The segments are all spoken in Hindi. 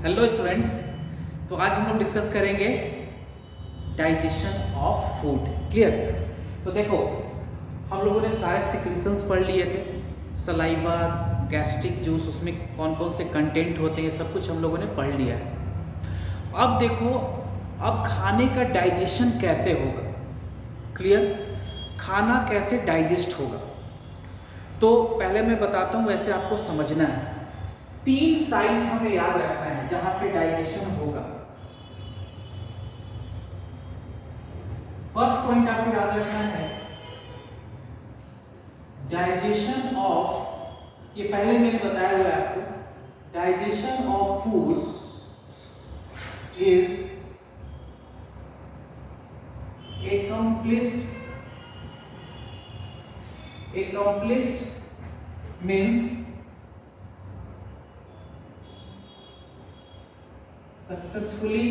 Hello students. तो आज हम लोग डिस्कस करेंगे डाइजेशन ऑफ फूड। क्लियर? तो देखो, हम लोगों ने सारे सिक्रीशंस पढ़ लिए थे, सलाइवा, गैस्ट्रिक जूस, उसमें कौन कौन से कंटेंट होते हैं, सब कुछ हम लोगों ने पढ़ लिया है। अब देखो, अब खाने का डाइजेशन कैसे होगा। क्लियर? खाना कैसे डाइजेस्ट होगा, तो पहले मैं बताता हूँ, वैसे आपको समझना है। 3 साइट हमें याद रखना है जहां पे डाइजेशन होगा। फर्स्ट पॉइंट आपको याद रखना है, डाइजेशन ऑफ, ये पहले मैंने बताया हुआ है आपको, digestion of food is accomplished means successfully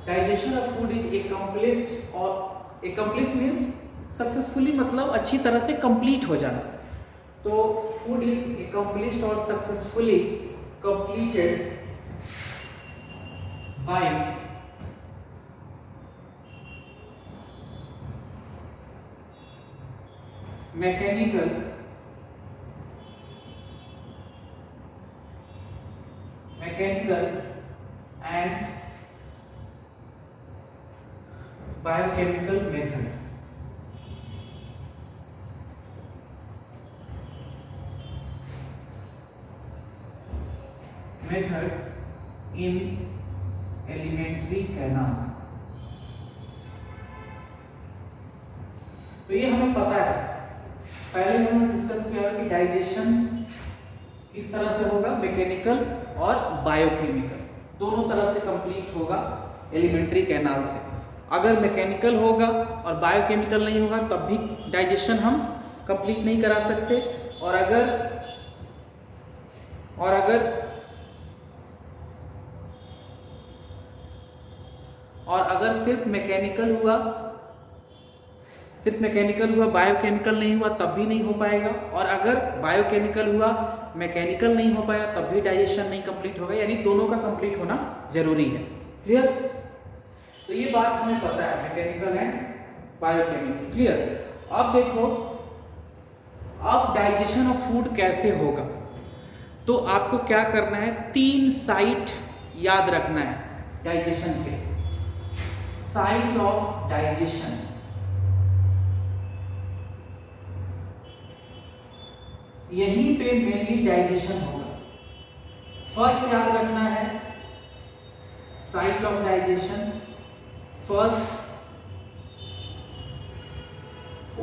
digestion of food is accomplished, और accomplished मीन्स सक्सेसफुली, मतलब अच्छी तरह से कंप्लीट हो जाना। तो फूड इज accomplished और successfully completed by mechanical and biochemical methods. In alimentary canal. तो ये हमें पता है, पहले हमने डिस्कस किया कि डाइजेशन किस तरह से होगा, मैकेनिकल और बायोकेमिकल दोनों तरह से कंप्लीट होगा एलिमेंट्री कैनाल से। अगर मैकेनिकल होगा और बायोकेमिकल नहीं होगा तब भी डाइजेशन हम कंप्लीट नहीं करा सकते। और अगर सिर्फ मैकेनिकल हुआ बायोकेमिकल नहीं हुआ तब भी नहीं हो पाएगा। और अगर बायोकेमिकल हुआ मैकेनिकल नहीं हो पाया तब भी डाइजेशन नहीं कंप्लीट होगा, यानी दोनों का कंप्लीट होना जरूरी है। क्लियर? तो ये बात हमें पता है, मैकेनिकल एंड बायोकेमिकल। क्लियर? अब देखो, अब डाइजेशन ऑफ फूड कैसे होगा, तो आपको क्या करना है, 3 साइट याद रखना है डाइजेशन के। साइट ऑफ डाइजेशन, यहीं पे मेनली डाइजेशन होगा। फर्स्ट याद रखना है site of digestion, first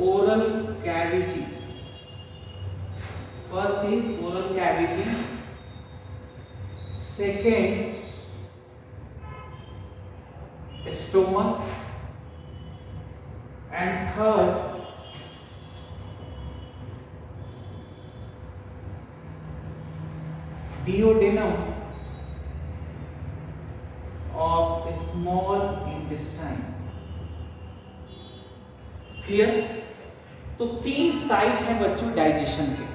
oral cavity. First is oral cavity, second stomach, and third duodenum of small intestine। Clear? तो 3 साइट हैं बच्चों डाइजेशन के,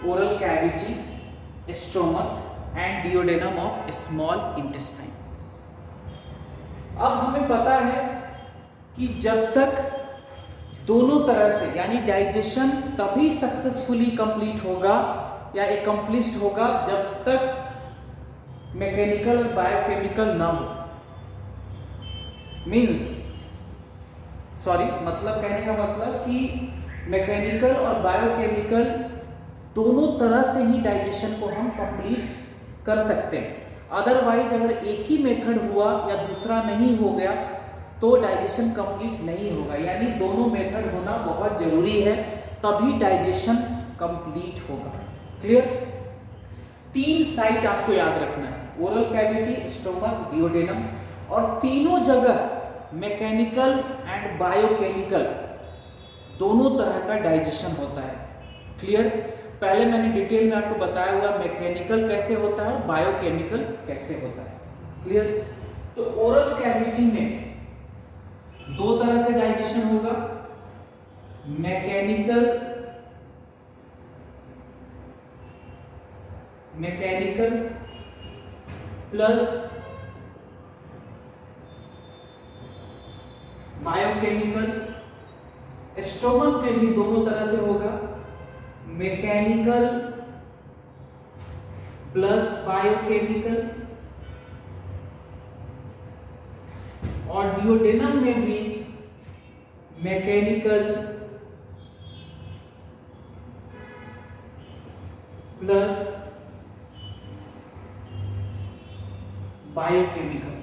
oral cavity, stomach and duodenum of small intestine. अब हमें पता है कि जब तक दोनों तरह से, यानी डाइजेशन तभी सक्सेसफुली कंप्लीट होगा या एकम्प्लिश्ड होगा जब तक मैकेनिकल और बायोकेमिकल ना हो। मतलब कहने का मतलब कि मैकेनिकल और बायोकेमिकल दोनों तरह से ही डाइजेशन को हम कंप्लीट कर सकते हैं। अदरवाइज अगर एक ही मेथड हुआ या दूसरा नहीं हो गया तो डाइजेशन कंप्लीट नहीं होगा, यानी दोनों मेथड होना बहुत जरूरी है, तभी डाइजेशन कंप्लीट होगा। क्लियर? 3 साइट आपको याद रखना है, ओरल कैविटी, स्टोमक, डिओडेनम, और तीनों जगह मैकेनिकल एंड बायोकेमिकल दोनों तरह का डाइजेशन होता है। क्लियर? पहले मैंने डिटेल में आपको बताया हुआ मैकेनिकल कैसे होता है, बायोकेमिकल कैसे होता है। क्लियर? तो ओरल कैविटी में दो तरह से डाइजेशन होगा, मैकेनिकल प्लस बायोकेमिकल। स्टोमक में भी दोनों तरह से होगा, मैकेनिकल प्लस बायोकेमिकल, और डिओडेनम में भी मैकेनिकल प्लस बायोकेमिकल।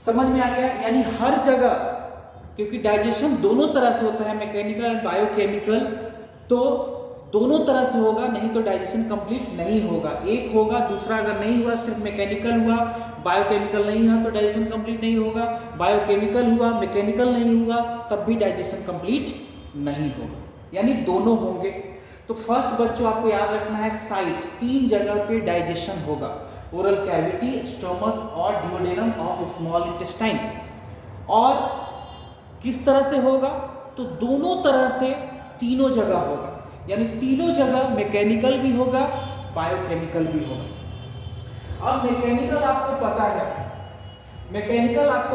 समझ में आ गया? यानी हर जगह, क्योंकि डाइजेशन दोनों तरह से होता है, मैकेनिकल एंड बायोकेमिकल, तो दोनों तरह से होगा, नहीं तो डाइजेशन कंप्लीट नहीं होगा। एक होगा, दूसरा अगर नहीं हुआ, सिर्फ मैकेनिकल हुआ, बायोकेमिकल नहीं हुआ तो डाइजेशन कंप्लीट नहीं होगा, बायोकेमिकल हुआ, मैकेनिकल नहीं हुआ, तब भी डाइजेशन कंप्लीट नहीं होगा, यानी दोनों होंगे। तो फर्स्ट बच्चों आपको याद रखना है, साइट 3 जगह पे डाइजेशन होगा, ओरल कैविटी, स्टोमक और डिओडेनम ऑफ स्मॉल इंटेस्टाइन। और किस तरह से होगा? तो दोनों तरह से, तीनों जगह होगा, यानी तीनों जगह मैकेनिकल भी होगा, बायोकेमिकल भी होगा। अब मैकेनिकल आपको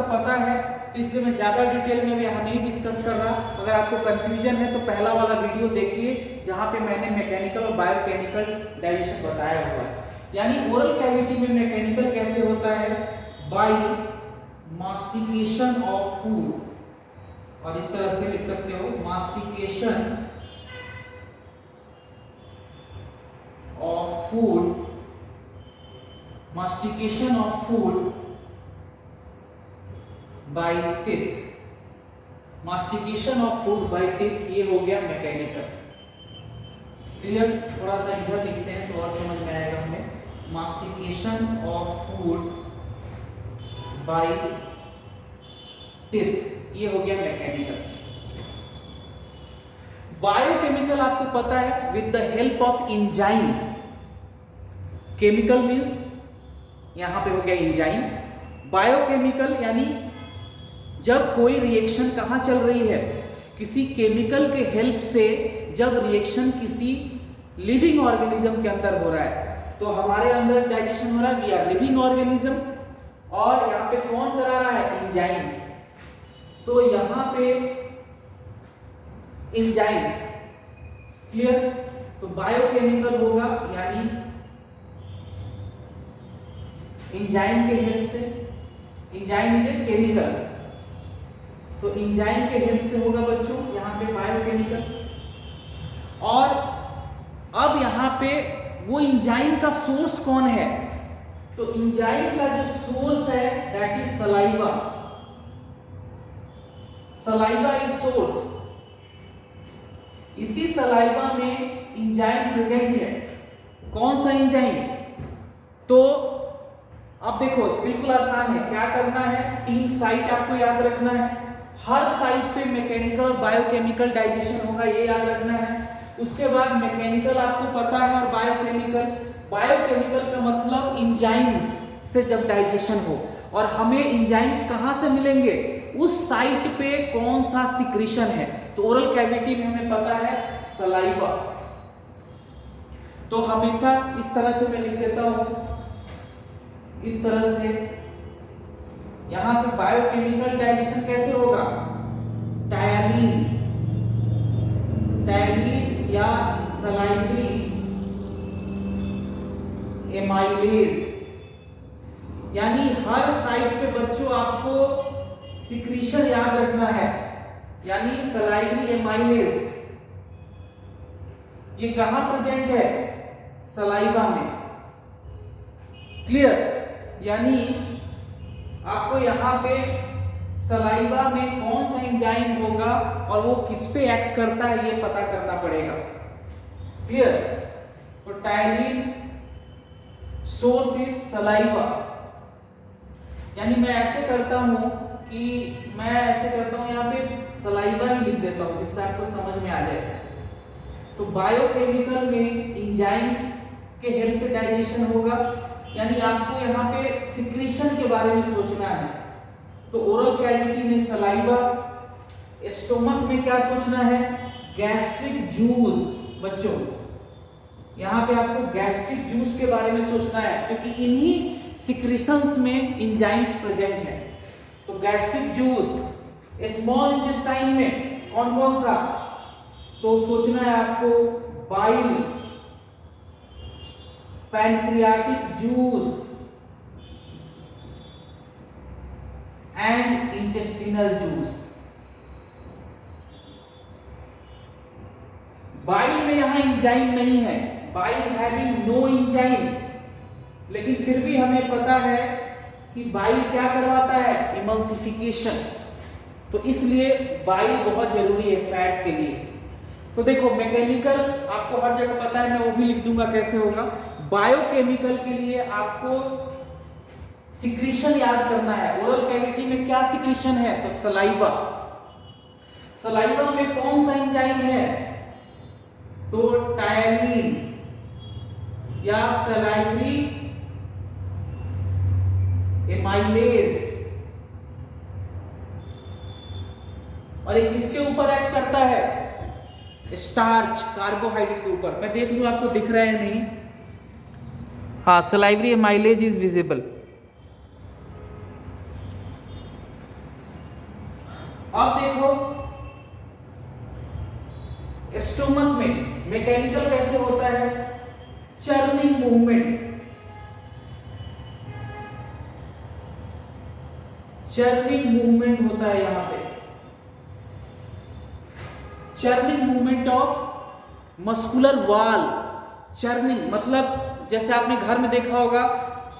पता है, तो इसलिए मैं ज्यादा डिटेल में यहाँ नहीं डिस्कस कर रहा। अगर आपको कंफ्यूजन है तो पहला वाला वीडियो देखिए, जहां पे मैंने मैकेनिकल और बायोकेमिकल डाइजेशन बताया हुआ है। यानी ओरल कैविटी में मैकेनिकल कैसे होता है? बाय मास्टिकेशन ऑफ फूड, और इस तरह से लिख सकते हो, mastication of food by teeth. Mastication of food by teeth, ये हो गया मैकेनिकल। क्लियर? थोड़ा सा इधर लिखते हैं तो और समझ में आएगा हमें। मास्टिकेशन ऑफ फूड बाय टीथ, ये हो गया मैकेनिकल। बायोकेमिकल आपको पता है, with the help of enzyme. Chemical means यहां पे हो गया एंजाइम, बायोकेमिकल यानी जब कोई रिएक्शन कहां चल रही है, किसी केमिकल के हेल्प से जब रिएक्शन किसी लिविंग ऑर्गेनिज्म के अंदर हो रहा है, तो हमारे अंदर डाइजेशन हो रहा है, वी आर लिविंग ऑर्गेनिज्म, और यहां पे कौन करा रहा है? एंजाइम्स। तो यहां पे एंजाइम्स, क्लियर? तो बायोकेमिकल होगा, यानी एंजाइम के हेल्प से, एंजाइम इज ए केमिकल, तो एंजाइम के हेल्प से होगा बच्चों यहाँ पे बायोकेमिकल। और अब यहाँ पे वो एंजाइम का सोर्स कौन है? तो एंजाइम का जो सोर्स है that is saliva. Saliva is source. इसी सलाइवा में एंजाइम प्रेजेंट है। कौन सा एंजाइम? तो अब देखो बिल्कुल आसान है, क्या करना है, 3 साइट आपको याद रखना है। हर साइट पे मैकेनिकल और बायोकेमिकल डाइजेशन होगा, ये याद रखना है। उसके बाद मैकेनिकल आपको पता है और बायोकेमिकल का मतलब एंजाइम्स से जब डाइजेशन हो, और हमें एंजाइम्स कहां से मिलेंगे? उस साइट पे कौन सा सिक्रीशन है? तो ओरल कैविटी में हमें पता है सलाइवा। तो हमेशा इस तरह से मैं लिख देता हूं, इस तरह से। यहां पे बायोकेमिकल डाइजेशन कैसे होगा? टायलिन या सलाइवरी एमाइलेज। यानी हर साइट पे बच्चों आपको सिक्रीशन याद रखना है, यानी सलाइवरी एमाइलेज ये कहां प्रेजेंट है? सलाइवा में। क्लियर? यानी आपको यहां पे सलाइवा में कौन सा एंजाइम होगा और वो किस पे एक्ट करता है ये पता करना पड़ेगा। क्लियर? तो टायलिन सोर्स इज सलाइवा। यानी मैं ऐसे करता हूं कि यहां पे सलाइवा ही लिख देता हूं जिससे आपको समझ में आ जाए। तो बायोकेमिकल में एंजाइम्स के हेल्प से डाइजेशन होगा, यानी आपको यहाँ पे सिक्रीशन के बारे में सोचना है। तो ओरल कैविटी में सलाइवा, स्टोमक में क्या सोचना है, गैस्ट्रिक जूस। बच्चों यहाँ पे आपको गैस्ट्रिक जूस के बारे में सोचना है, क्योंकि इन्हीं सिक्रीशंस में एंजाइम्स प्रेजेंट है। तो गैस्ट्रिक जूस। स्मॉल इंटेस्टाइन में कौन कौन सा, तो सोचना है आपको bile, pancreatic juice and intestinal juice. Bile में यहां एंजाइम नहीं है, बाइल हैविंग नो एंजाइम, लेकिन फिर भी हमें पता है कि बाइल क्या करवाता है, इमल्सिफिकेशन। तो इसलिए बाइल बहुत जरूरी है फैट के लिए। तो देखो मैकेनिकल आपको हर जगह पता है, मैं वो भी लिख दूंगा कैसे होगा। बायोकेमिकल के लिए आपको सिक्रीशन याद करना है। ओरल कैविटी में क्या सिक्रीशन है, तो सलाइवा। सलाइवा में कौन सा एंजाइम है, तो टायलिन या सलाइवरी एमाइलेज। और ये किसके ऊपर एक्ट करता है, स्टार्च, कार्बोहाइड्रेट के ऊपर। मैं देख लूं आपको दिख रहा है नहीं, हाँ, सलाइवरी एमाइलेज इज विजिबल। अब देखो स्टोमक में मैकेनिकल कैसे होता है, चर्निंग मूवमेंट। चर्निंग मूवमेंट होता है यहां पे, चर्निंग मूवमेंट ऑफ मस्कुलर वाल। चर्निंग मतलब जैसे आपने घर में देखा होगा,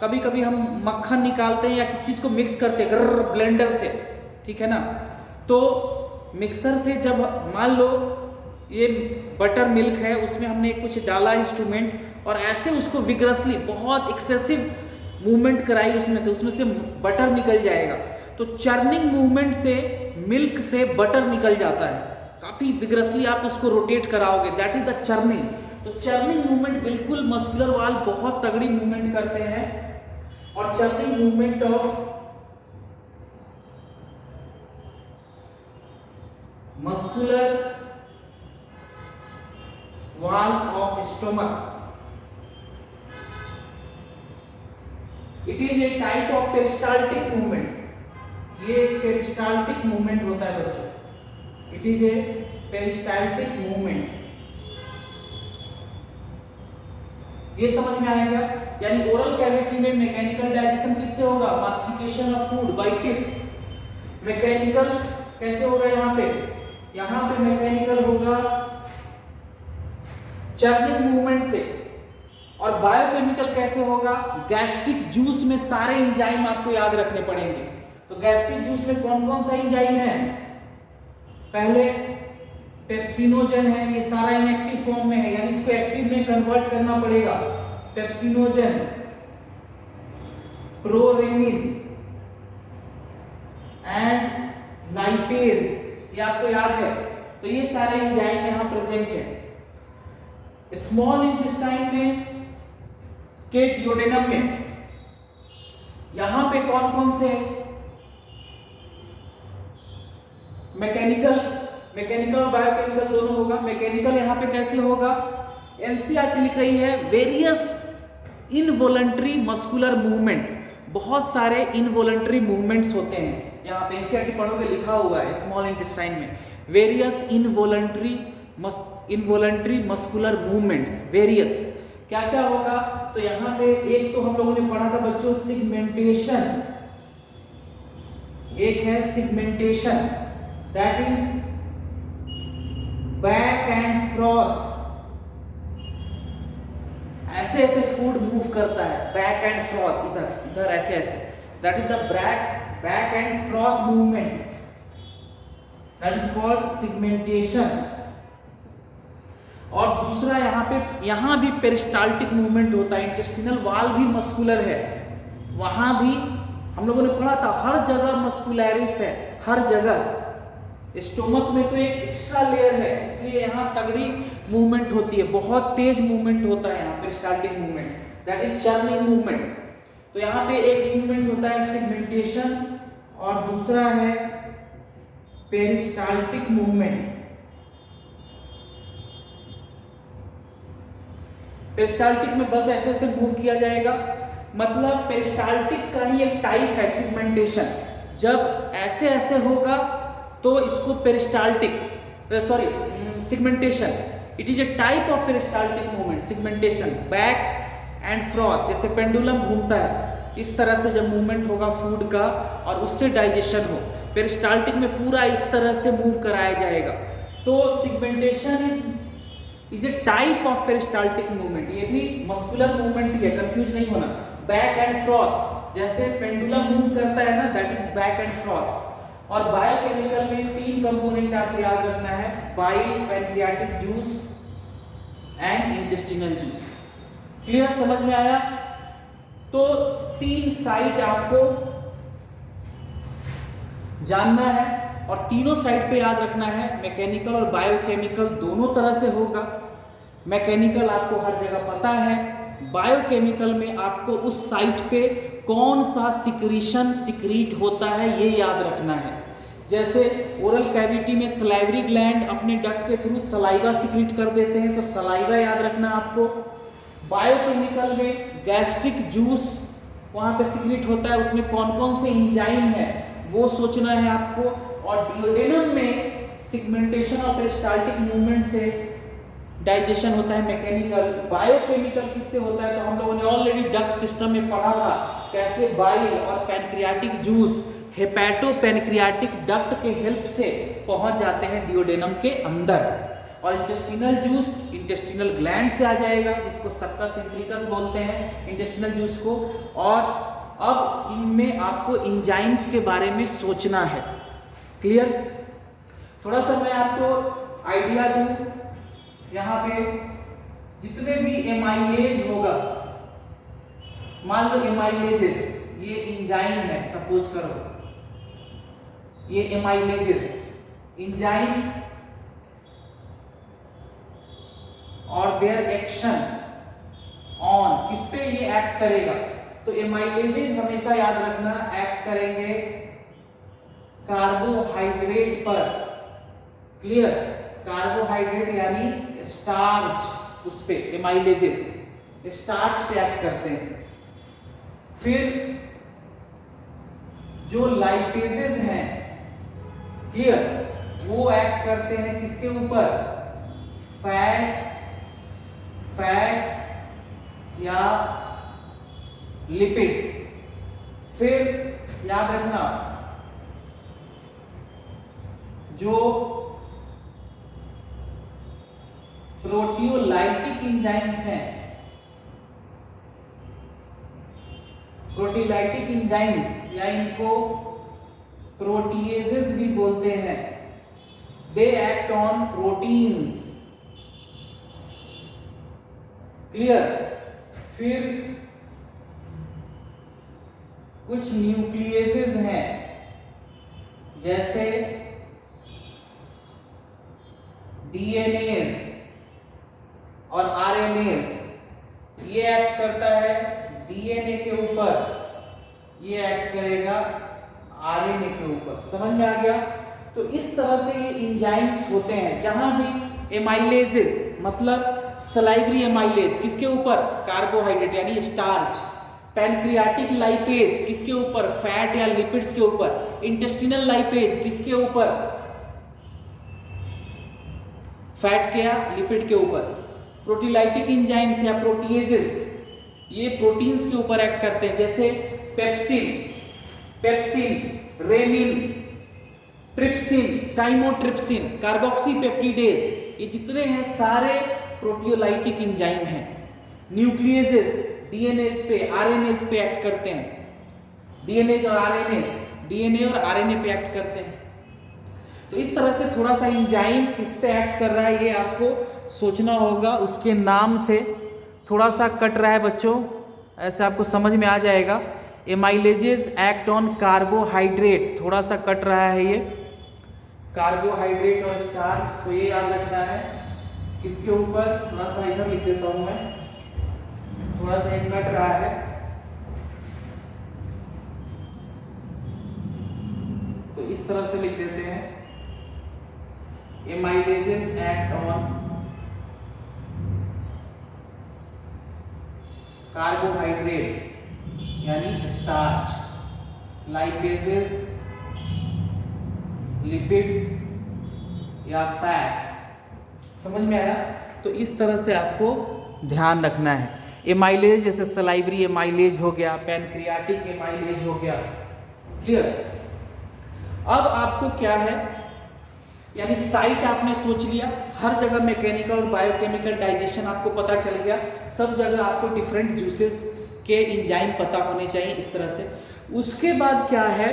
कभी कभी हम मक्खन निकालते हैं या किसी चीज को मिक्स करते हैं ब्लेंडर से, ठीक है ना। तो मिक्सर से जब मान लो ये बटर मिल्क है, उसमें हमने कुछ डाला इंस्ट्रूमेंट और ऐसे उसको विग्रसली बहुत एक्सेसिव मूवमेंट कराई उसमें से बटर निकल जाएगा। तो चर्निंग मूवमेंट से मिल्क से बटर निकल जाता है, काफी विग्रसली आप उसको रोटेट कराओगे, दैट इज द चर्निंग। तो चर्निंग मूवमेंट बिल्कुल मस्कुलर वाल बहुत तगड़ी मूवमेंट करते हैं। और churning movement of muscular wall of stomach, it is a type of peristaltic movement. ये पेरिस्टाल्टिक मूवमेंट होता है बच्चों, it is a peristaltic movement. ये समझ में आ गया। यानी ओरल कैविटी में मैकेनिकल डाइजेशन किससे होगा, mastication of food by teeth. Mechanical कैसे होगा यहाँ पे मैकेनिकल होगा चर्निंग मूवमेंट से। और बायोकेमिकल कैसे होगा, गैस्ट्रिक जूस में सारे एंजाइम आपको याद रखने पड़ेंगे। तो गैस्ट्रिक जूस में कौन कौन सा एंजाइम है, पहले पेप्सिनोजन है, ये सारा इनएक्टिव फॉर्म में है, यानी इसको एक्टिव में कन्वर्ट करना पड़ेगा। पेप्सिनोजन, प्रोरेनिन एंड लाइपेज, ये आपको याद है। तो ये सारे एंजाइम यहां प्रेजेंट है। स्मॉल इंटेस्टाइन में के डियोडेनम में यहां पे कौन कौन से मैकेनिकल और बायोकेमिकल दोनों होगा। मैकेनिकल यहाँ पे कैसे होगा, एनसीईआरटी लिख रही है वेरियस इनवॉलंटरी मस्कुलर मूवमेंट। बहुत सारे इनवॉलंटरी मूवमेंट्स होते हैं यहाँ पे, एनसीईआरटी पढ़ोगे लिखा हुआ है स्मॉल इंटेस्टाइन में, various involuntary muscular movements. Various क्या क्या होगा, तो यहाँ पे एक तो हम लोगों ने पढ़ा था बच्चों सिगमेंटेशन, एक है segmentation, that is back and froth. ऐसे ऐसे फूड मूव करता है, बैक एंड फ्रॉथ, इधर इधर ऐसे ऐसे, that is the back and froth movement, that is called segmentation. और दूसरा यहाँ भी पेरिस्टाल्टिक मूवमेंट होता है, इंटेस्टिनल वाल भी मस्कुलर है, वहां भी हम लोगों ने पढ़ा था हर जगह मस्कुलैरिस है, हर जगह। स्टोमक में तो एक एक्स्ट्रा लेयर है, इसलिए यहाँ तगड़ी मूवमेंट होती है, बहुत तेज मूवमेंट होता है यहाँ peristaltic movement, that is churning movement. तो यहाँ पे एक मूवमेंट होता है सिगमेंटेशन और दूसरा है पेरिस्टाल्टिक मूवमेंट। पेरिस्टाल्टिक में बस ऐसे ऐसे मूव किया जाएगा, मतलब पेरिस्टाल्टिक का ही एक टाइप है सिगमेंटेशन। जब ऐसे ऐसे होगा तो इसको peristaltic segmentation, it is a type of peristaltic movement segmentation. Back and froth, जैसे पेंडुलम घूमता है इस तरह से जब मूवमेंट होगा फूड का और उससे डाइजेशन हो, पेरिस्टाल्टिक में पूरा इस तरह से मूव कराया जाएगा। तो segmentation is a type of peristaltic movement, ये भी मस्कुलर मूवमेंट ही है, कंफ्यूज नहीं होना। बैक एंड फ्रॉथ, जैसे पेंडुलम मूव करता है ना, that is back and froth. और बायोकेमिकल में 3 कंपोनेंट आपको याद रखना है, bile, pancreatic juice and intestinal juice. Clear, समझ में आया? तो 3 साइट आपको जानना है और तीनों साइड पे याद रखना है। मैकेनिकल और बायोकेमिकल दोनों तरह से होगा। मैकेनिकल आपको हर जगह पता है, बायोकेमिकल में आपको उस साइट पे कौन सा सिक्रीशन सिक्रीट होता है ये याद रखना है। जैसे ओरल कैविटी में सलाइवरी ग्लैंड अपने डक्ट के थ्रू सलाइवा सिक्रीट कर देते हैं, तो सलाइवा याद रखना आपको। बायोकेमिकल में गैस्ट्रिक जूस वहाँ पे सिक्रीट होता है, उसमें कौन कौन से एंजाइम है वो सोचना है आपको। और डिओडेनम में सिगमेंटेशन और पेरिस्टाल्टिक मूवमेंट से डाइजेशन होता है मैकेनिकल। बायोकेमिकल किससे होता है, तो हम लोगों ने ऑलरेडी डक्ट सिस्टम में पढ़ा था कैसे बाइल और pancreatic juice hepato pancreatic duct के हेल्प से पहुंच जाते हैं डिओडेनम के अंदर। और इंटेस्टिनल जूस इंटेस्टिनल ग्लैंड से आ जाएगा, जिसको सक्कस इंट्रिकस बोलते हैं इंटेस्टिनल जूस को। और अब इनमें आपको एंजाइम्स के बारे में सोचना है। क्लियर? थोड़ा सा मैं आपको आइडिया दूं, यहाँ पे जितने भी एमाइलेज होगा, मान लो एमाइलेजेस, ये एंजाइम है सपोज करो, ये एमाइलेजेस एंजाइम और देयर एक्शन ऑन किस पे ये एक्ट करेगा, तो एमाइलेजेस हमेशा याद रखना एक्ट करेंगे कार्बोहाइड्रेट पर। क्लियर? कार्बोहाइड्रेट यानी स्टार्च, उस पे एमाइलेजेस स्टार्च पे एक्ट करते हैं। फिर जो लाइपेजेस हैं, क्लियर, वो एक्ट करते हैं किसके ऊपर, फैट या लिपिड्स। फिर याद रखना जो प्रोटियोलाइटिक एंजाइम्स हैं, प्रोटीलाइटिक एंजाइम्स या इनको प्रोटीएजेस भी बोलते हैं, they act on proteins. Clear? फिर कुछ न्यूक्लियसेस हैं जैसे डीएनएस और आरएनएस, ये एक्ट करता है डीएनए के ऊपर, ये एक्ट करेगा आरएनए के ऊपर। समझ में आ गया? तो इस तरह से ये एंजाइम्स होते हैं। जहां भी एमाइलेजेस मतलब सलाइवरी एमाइलेज किसके ऊपर, कार्बोहाइड्रेट यानी स्टार्च। पैनक्रियाटिक लाइपेज किसके ऊपर, फैट या लिपिड्स के ऊपर। इंटेस्टिनल लाइपेज किसके ऊपर, फैट के या लिपिड के ऊपर। प्रोटीलाइटिक एंजाइम्स या प्रोटीएजेस ये प्रोटीन्स के ऊपर एक्ट करते हैं, जैसे पेप्सिन, रेनिन, ट्रिप्सिन, टाइमोट्रिप्सिन, कार्बोक्सीपेप्टिडेज, ये जितने हैं सारे प्रोटियोलाइटिक एंजाइम हैं। न्यूक्लियसेस डीएनएस पे, आरएनएस पे एक्ट करते हैं। डीएनए और आरएनए पे एक्ट करते हैं। तो इस तरह से थोड़ा सा एंजाइम किस पे एक्ट कर रहा है ये आपको सोचना होगा। उसके नाम से थोड़ा सा कट रहा है बच्चों, ऐसे आपको समझ में आ जाएगा। एमाइलेजेस एक्ट ऑन कार्बोहाइड्रेट, थोड़ा सा कट रहा है ये, कार्बोहाइड्रेट और स्टार्च, तो ये याद रखना है किसके ऊपर। थोड़ा सा इधर लिख देता हूं मैं, थोड़ा सा ये कट रहा है। इस तरह से लिख देते हैं, एमाइलेजेस एक्ट ऑन कार्बोहाइड्रेट यानी स्टार्च, लाइपेजेस लिपिड्स या फैट्स। समझ में आया? तो इस तरह से आपको ध्यान रखना है। एमाइलेज जैसे सलाइवरी एमाइलेज हो गया, पैनक्रियाटिक एमाइलेज हो गया। क्लियर? अब आपको क्या है, यानी साइट आपने सोच लिया, हर जगह मैकेनिकल और बायोकेमिकल डाइजेशन आपको पता चल गया, सब जगह आपको डिफरेंट जूसेस के एंजाइम पता होने चाहिए इस तरह से। उसके बाद क्या है,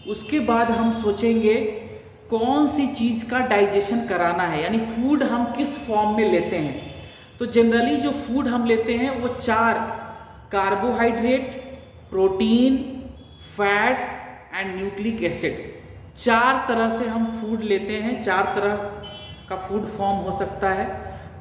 उसके बाद हम सोचेंगे कौन सी चीज़ का डाइजेशन कराना है, यानी फूड हम किस फॉर्म में लेते हैं। तो जनरली जो फूड हम लेते हैं वो 4 carbohydrate, protein, fats and nucleic acid, 4 तरह से हम फूड लेते हैं। 4 तरह का फूड फॉर्म हो सकता है,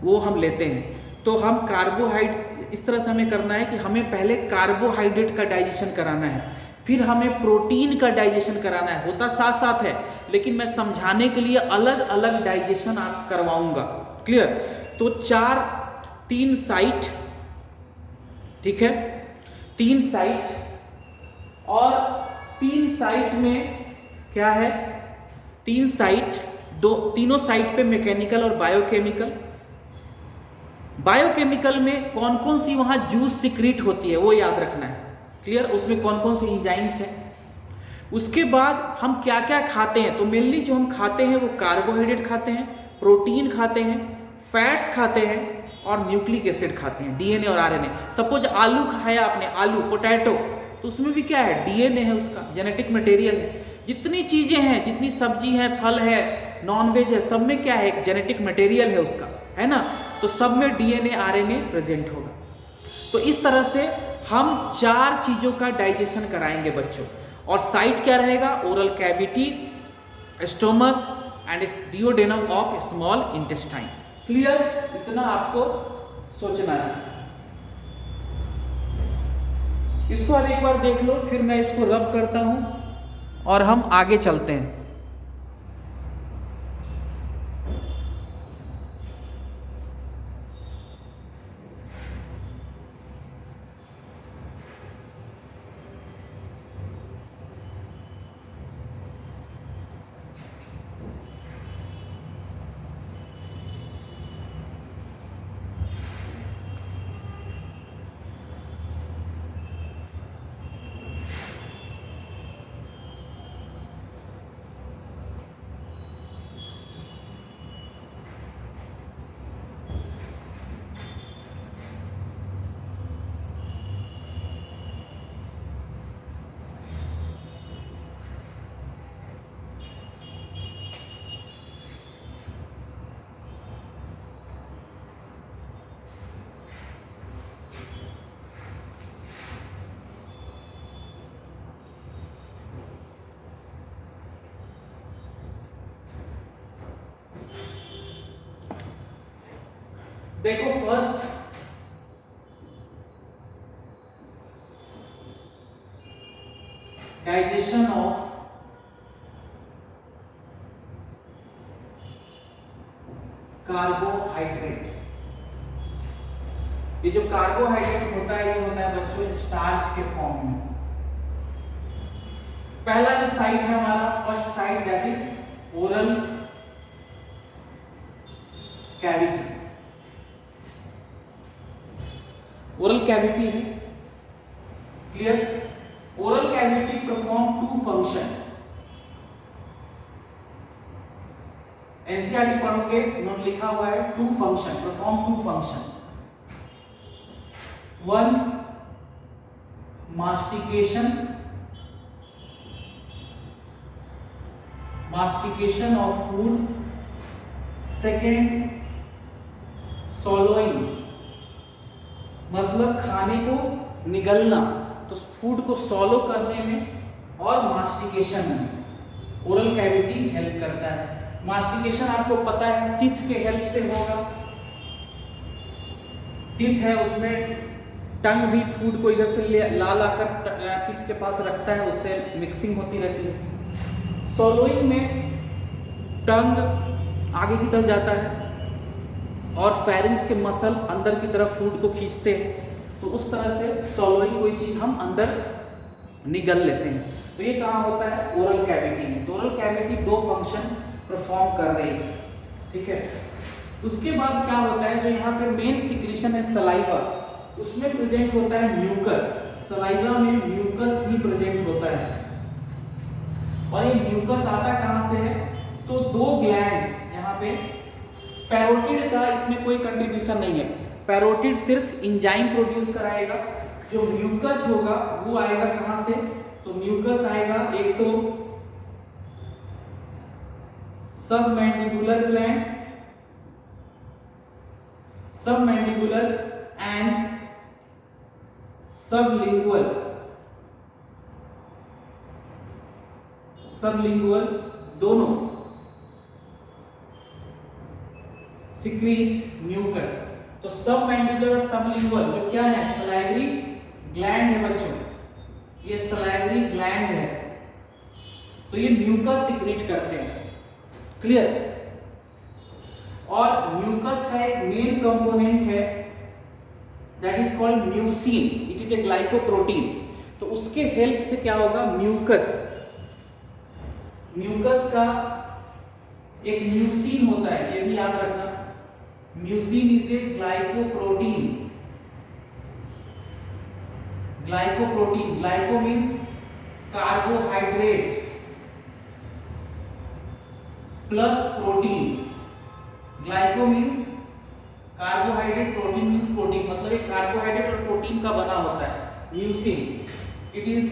वो हम लेते हैं। तो हम कार्बोहाइड्रेट इस तरह से हमें करना है कि हमें पहले कार्बोहाइड्रेट का डाइजेशन कराना है, फिर हमें प्रोटीन का डाइजेशन कराना है। होता साथ साथ है, लेकिन मैं समझाने के लिए अलग अलग डाइजेशन आप करवाऊंगा। क्लियर? तो 3 साइट, ठीक है, 3 साइट, और 3 साइट में क्या है, 3 साइट, तीनों साइट पे मैकेनिकल और बायोकेमिकल। बायोकेमिकल में कौन कौन सी वहां जूस सिक्रीट होती है वो याद रखना है। क्लियर? उसमें कौन कौन सी एंजाइम्स हैं। उसके बाद हम क्या क्या खाते हैं, तो मेनली जो हम खाते हैं वो कार्बोहाइड्रेट खाते हैं, प्रोटीन खाते हैं, फैट्स खाते हैं और न्यूक्लिक एसिड खाते हैं, डीएनए और आरएनए। सपोज आलू खाया आपने, आलू पोटैटो, तो उसमें भी क्या है, डीएनए है, उसका जेनेटिक मटेरियल है। जितनी चीजें हैं, जितनी सब्जी है, फल है, नॉनवेज है, सब में क्या है, एक जेनेटिक मटेरियल है उसका, है ना। तो सब में डीएनए आरएनए प्रेजेंट होगा। तो इस तरह से हम 4 चीजों का डाइजेशन कराएंगे बच्चों। और साइट क्या रहेगा, oral cavity, stomach and duodenum of small intestine. Clear? इतना आपको सोचना है। इसको अब एक बार देख लो, फिर मैं इसको रब करता हूं और हम आगे चलते हैं। देखो, फर्स्ट डाइजेशन ऑफ कार्बोहाइड्रेट। ये जो कार्बोहाइड्रेट होता है, ये होता है बच्चों स्टार्च के फॉर्म में। पहला जो साइट है हमारा, first site, that is oral cavity. Oral cavity है। Clear? Oral cavity perform 2 function. NCERT पढ़ोगे, नोट लिखा हुआ है, 2 function, perform 2 function. 1 mastication of food, second swallowing, मतलब खाने को निगलना, तो फूड को सॉलो करने में और मास्टिकेशन में ओरल कैविटी हेल्प करता है। मास्टिकेशन आपको पता है टीथ के हेल्प से होगा। टीथ है, उसमें टंग भी फूड को इधर से ला कर टीथ के पास रखता है, उससे मिक्सिंग होती रहती है। सॉलोइंग में टंग आगे की तरफ जाता है और फेरिंग्स के मसल अंदर की तरफ फूड को खींचते हैं, तो उस तरह से सॉलोइंग कोई चीज़ हम अंदर निगल लेते हैं। तो ये कहाँ होता है? ओरल कैविटी में। तो ओरल कैविटी दो फंक्शन परफॉर्म कर रही है, ठीक है। उसके बाद क्या होता है, जो यहाँ पे मेन सिक्रीशन है सलाइवा, उसमें प्रेजेंट होता है म्यूकस। सलाइवा में म्यूकस भी प्रेजेंट होता है। और ये म्यूकस आता कहाँ से है? तो दो ग्लैंड यहाँ पे, पैरोटिड का इसमें कोई कंट्रीब्यूशन नहीं है। पैरोटिड सिर्फ एंजाइम प्रोड्यूस कराएगा। जो म्यूकस होगा वो आएगा कहाँ से? तो म्यूकस आएगा एक तो submandibular gland, submandibular and sublingual, sublingual दोनों सिक्रीट म्यूकस। तो सबमैंडिबुलर और सबलिंगुअल जो क्या है? सलाइवरी ग्लैंड है बच्चों, ये सलाइवरी ग्लैंड है, तो ये म्यूकस सिक्रीट करते हैं। क्लियर? और म्यूकस का एक मेन कंपोनेंट है that is called mucin, it is a glycoprotein. तो उसके हेल्प से क्या होगा? म्यूकस का एक म्यूसिन होता है, ये भी याद रखना। Mucin is a glycoprotein. Glycoprotein, glyco means carbohydrate plus protein. Glyco means carbohydrate, protein means protein, मतलब एक कार्बोहाइड्रेट और प्रोटीन का बना होता है mucin. It is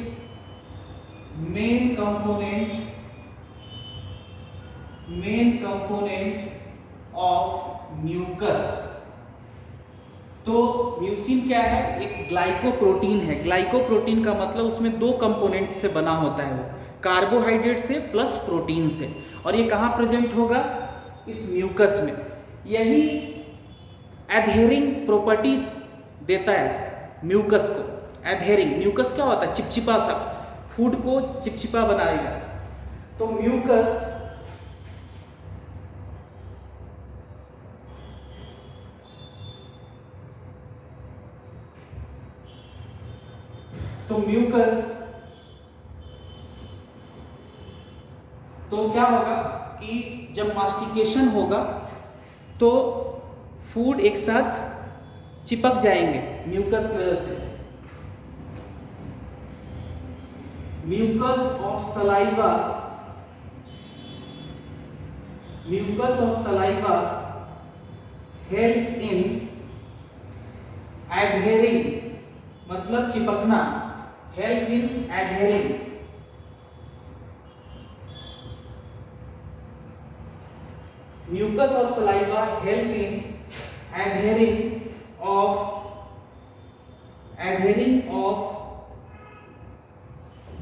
main component of mucus. तो म्यूसिन क्या है? एक ग्लाइकोप्रोटीन है। ग्लाइकोप्रोटीन का मतलब उसमें दो कंपोनेंट से बना होता है, वो कार्बोहाइड्रेट से प्लस प्रोटीन से। और ये कहाँ प्रेजेंट होगा? इस म्यूकस में। यही एडहेरिंग प्रॉपर्टी देता है म्यूकस को। एडहेरिंग, म्यूकस क्या होता है? चिपचिपा सा, फूड को चिपचिपा बनाएगा। तो म्यूकस तो क्या होगा कि जब मास्टिकेशन होगा तो फूड एक साथ चिपक जाएंगे म्यूकस की वजह से। Mucus of saliva help in adhering, मतलब चिपकना, help in adhering. Mucus of saliva help in adhering of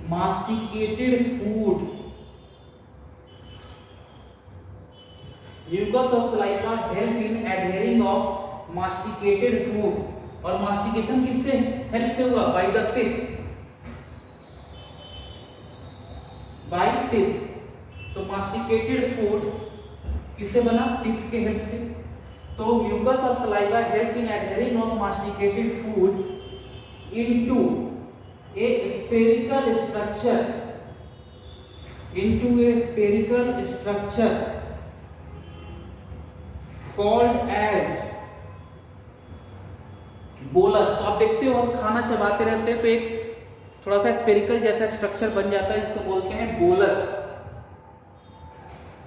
masticated food. Mucus of saliva help in adhering of masticated food. और मास्टिकेशन किससे हेल्प से हुआ? By the teeth, by teeth. तो मास्टिकेटेड फूड किससे बना? टीथ के हेल्प से। तो mucus of saliva help in adhering of masticated food into a spherical structure called as bolus. तो आप देखते हो हम खाना चबाते रहते हैं तो एक थोड़ा सा स्फेरिकल जैसा स्ट्रक्चर बन जाता है, इसको बोलते हैं बोलस।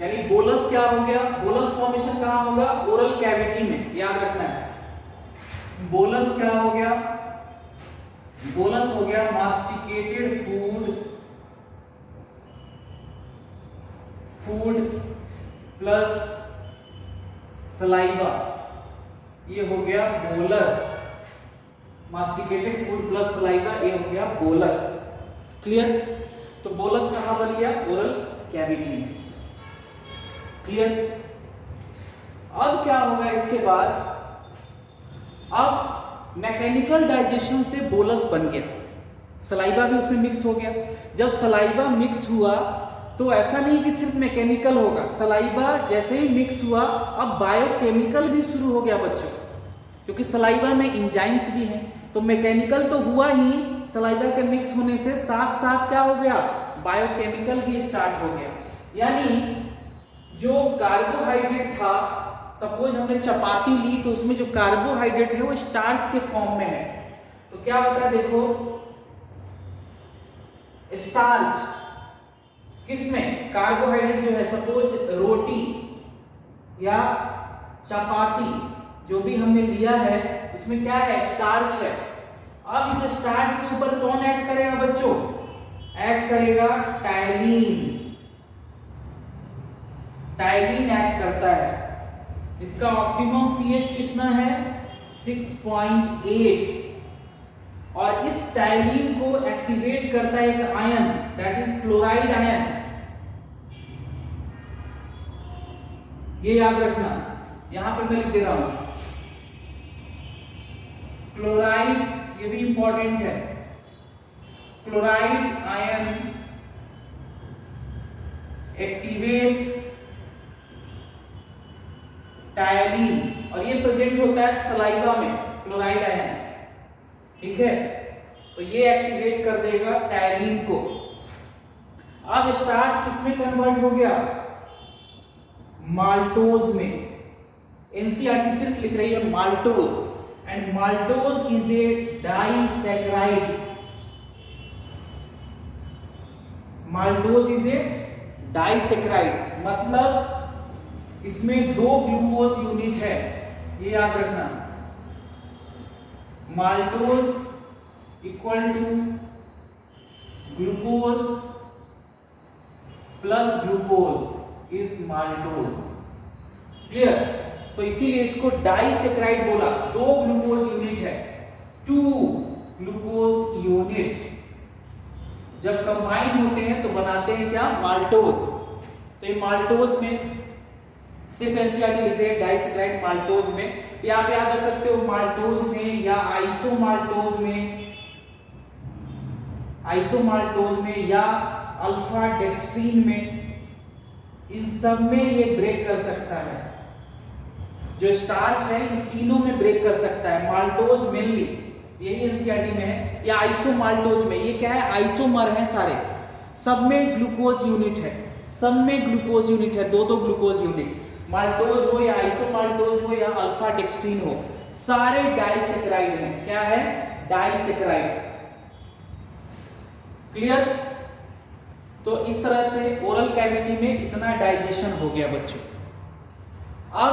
यानी बोलस क्या हो गया? बोलस फॉर्मेशन कहाँ होगा? ओरल कैविटी में, याद रखना है। बोलस क्या हो गया? बोलस हो गया मास्टिकेटेड फूड प्लस सलाइवा, ये हो गया बोलस। मास्टिकेटेड फूड प्लस सलाइवा, ये हो गया बोलस। क्लियर? तो बोलस कहाँ बन गया? ओरल कैविटी में। क्लियर? अब क्या होगा इसके बाद? अब मैकेनिकल डाइजेशन से बोलस बन गया, सलाइवा भी उसमें मिक्स हो गया। जब सलाइवा मिक्स हुआ तो ऐसा नहीं कि सिर्फ मैकेनिकल होगा, सलाइवा जैसे ही मिक्स हुआ अब बायोकेमिकल भी शुरू हो गया बच्चों, क्योंकि सलाइवा में इंजाइम्स भी हैं। तो मैकेनिकल तो हुआ ही सलाइवा के मिक्स होने से, साथ साथ क्या हो गया, बायोकेमिकल भी स्टार्ट हो गया। यानी जो कार्बोहाइड्रेट था, सपोज हमने चपाती ली तो उसमें जो कार्बोहाइड्रेट है वो स्टार्च के फॉर्म में है, तो क्या होता है देखो, स्टार्च किसमें, कार्बोहाइड्रेट जो है, सपोज रोटी या चपाती जो भी हमने लिया है उसमें क्या है, स्टार्च है। अब इस स्टार्च के ऊपर कौन ऐड करेगा बच्चों, ऐड करेगा टाइलिन। टाइलिन ऐड करता है, इसका ऑप्टिमम पीएच कितना है, 6.8, और इस टाइलिन को एक्टिवेट करता है एक ion, that is chloride ion. ये याद रखना, यहां पर मैं लिख दे रहा हूं क्लोराइड, ये भी इंपॉर्टेंट है, क्लोराइड आयन एक्टिवेट टायलिन, और ये प्रेजेंट होता है सलाइवा में, क्लोराइड आयन, ठीक है। तो ये एक्टिवेट कर देगा टायलिन को। अब स्टार्च किसमें कन्वर्ट हो गया, माल्टोज में। एनसीईआरटी सिर्फ लिख रही है maltose, and maltose is a disaccharide. Maltose is a disaccharide, मतलब इसमें 2 ग्लूकोज यूनिट है, ये याद रखना। Maltose equal to glucose plus glucose is maltose, clear. तो इसीलिए इसको डाइसैकेराइड बोला, 2 ग्लूकोज यूनिट है, 2 ग्लूकोज यूनिट जब कंबाइन होते हैं तो बनाते हैं क्या, माल्टोज। तो ये माल्टोज में सिर्फ एनसीईआरटी लिख रहे हैं डाइसैकेराइड माल्टोज में, या आप याद रख सकते हो माल्टोज में या आइसोमाल्टोज में, आइसोमाल्टोज में या अल्फा डेक्सट्रीन में, इन सब में ये ब्रेक कर सकता है। जो स्टार्च है इन तीनों में ब्रेक कर सकता है, माल्टोज मेनली, यही एनसीईआरटी में है, या आइसोमाल्टोज में। ये क्या है, आइसोमर है सारे, सब में ग्लूकोज यूनिट है, सब में ग्लूकोज यूनिट है, 2-2 ग्लूकोज यूनिट, माल्टोज हो या आइसोमाल्टोज हो या अल्फा डेक्सट्रीन हो, सारे डाइसैकेराइड हैं। क्या है, डाइसैकेराइड, क्लियर। तो इस तरह से ओरल कैविटी में इतना डाइजेशन हो गया बच्चों।